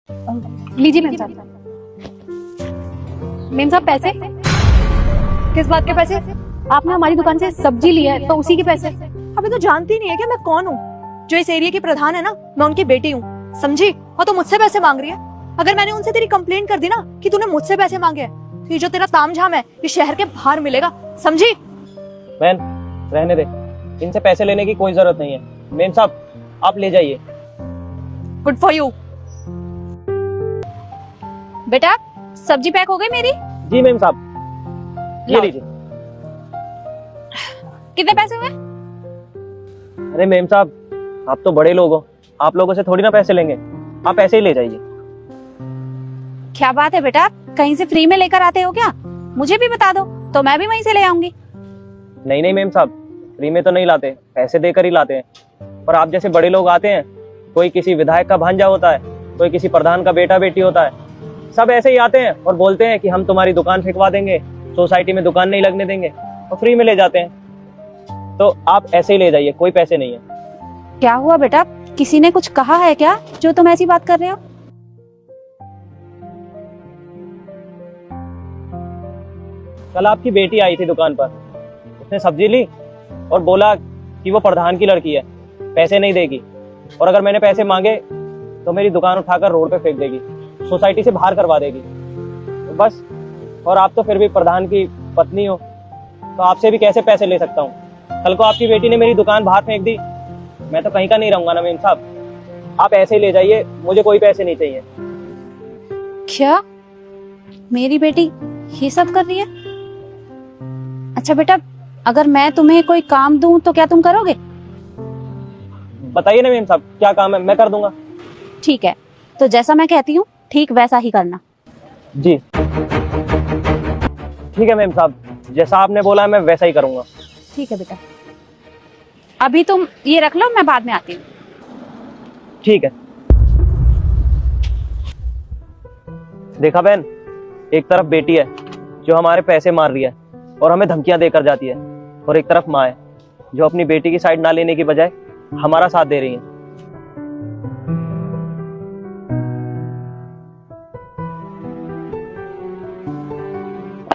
लीजिए मेम साहब। मेम साहब पैसे। किस बात के पैसे? आपने हमारी दुकान से सब्जी ली है तो उसी के पैसे। अबे तो जानती नहीं है क्या मैं कौन हूँ? जो इस एरिया की प्रधान है ना, मैं उनकी बेटी हूँ, समझी? और तो मुझसे पैसे मांग रही है। अगर मैंने उनसे तेरी कंप्लेंट कर दी ना कि तूने मुझसे पैसे मांगे हैं, तो ये जो तेरा तामझाम है ये शहर के बाहर मिलेगा, समझी? बहन रहने दे, इनसे पैसे लेने की कोई जरूरत नहीं है। मेम साहब आप ले जाइए। Good for you. बेटा सब्जी पैक हो गई मेरी। जी मेम साहब ये लाओ। लीजिए। कितने पैसे हुए? अरे मेम साहब आप तो बड़े लोग हो, आप लोगों से थोड़ी ना पैसे लेंगे, आप ऐसे ही ले जाइए। क्या बात है बेटा, कहीं से फ्री में लेकर आते हो क्या? मुझे भी बता दो तो मैं भी वहीं से ले आऊंगी। नहीं नहीं मेम साहब, फ्री में तो नहीं लाते, पैसे देकर ही लाते हैं। और आप जैसे बड़े लोग आते हैं, कोई किसी विधायक का भांजा होता है, कोई किसी प्रधान का बेटा बेटी होता है, सब ऐसे ही आते हैं और बोलते हैं कि हम तुम्हारी दुकान फेंकवा देंगे, सोसाइटी में दुकान नहीं लगने देंगे, और फ्री में ले जाते हैं। तो आप ऐसे ही ले जाइए, कोई पैसे नहीं है। क्या हुआ बेटा, किसी ने कुछ कहा है क्या जो तुम ऐसी बात कर रहे हो? कल आपकी बेटी आई थी दुकान पर, उसने सब्जी ली और बोला कि वो प्रधान की लड़की है, पैसे नहीं देगी, और अगर मैंने पैसे मांगे तो मेरी दुकान उठाकर रोड पे फेंक देगी, सोसाइटी से बाहर करवा देगी। तो बस, और आप तो फिर भी प्रधान की पत्नी हो, तो आपसे भी कैसे पैसे ले सकता हूँ? कल को आपकी बेटी ने मेरी दुकान बाहर फेंक दी, मैं तो कहीं का नहीं रहूंगा ना मेम साहब। आप ऐसे ही ले जाइए, मुझे कोई पैसे नहीं चाहिए। क्या मेरी बेटी ये सब कर रही है? अच्छा बेटा, अगर मैं तुम्हें कोई काम दूं तो क्या तुम करोगे? बताइए ना मेम साहब क्या काम है, मैं कर दूंगा। ठीक है, तो जैसा मैं कहती हूँ ठीक वैसा ही करना। जी ठीक है मेम साहब, जैसा आपने बोला है मैं वैसा ही करूंगा। ठीक है बेटा, अभी तुम ये रख लो, मैं बाद में आती हूँ। ठीक है। देखा बहन, एक तरफ बेटी है जो हमारे पैसे मार रही है और हमें धमकियां देकर जाती है, और एक तरफ माँ है जो अपनी बेटी की साइड ना लेने की बजाय हमारा साथ दे रही है।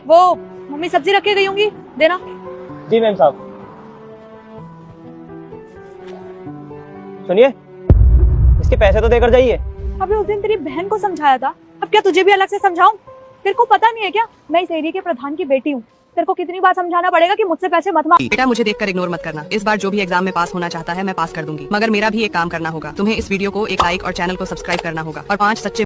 वो मम्मी सब्जी रख के गई होंगी, देना। जी मैम साहब। सुनिए, इसके पैसे तो देकर जाइए। अबे उस दिन तेरी बहन को समझाया था, अब क्या तुझे भी अलग से समझाऊं? तेरे को पता नहीं है क्या, मैं इस एरिया के प्रधान की बेटी हूँ। तेरे को कितनी बार समझाना पड़ेगा कि मुझसे पैसे मत मांग। बेटा मुझे देखकर इग्नोर मत करना। इस बार जो भी एग्जाम में पास होना चाहता है मैं पास कर दूंगी, मगर मेरा भी एक काम करना होगा। तुम्हें इस वीडियो को एक लाइक और चैनल को सब्सक्राइब करना होगा, और 5 सच्चे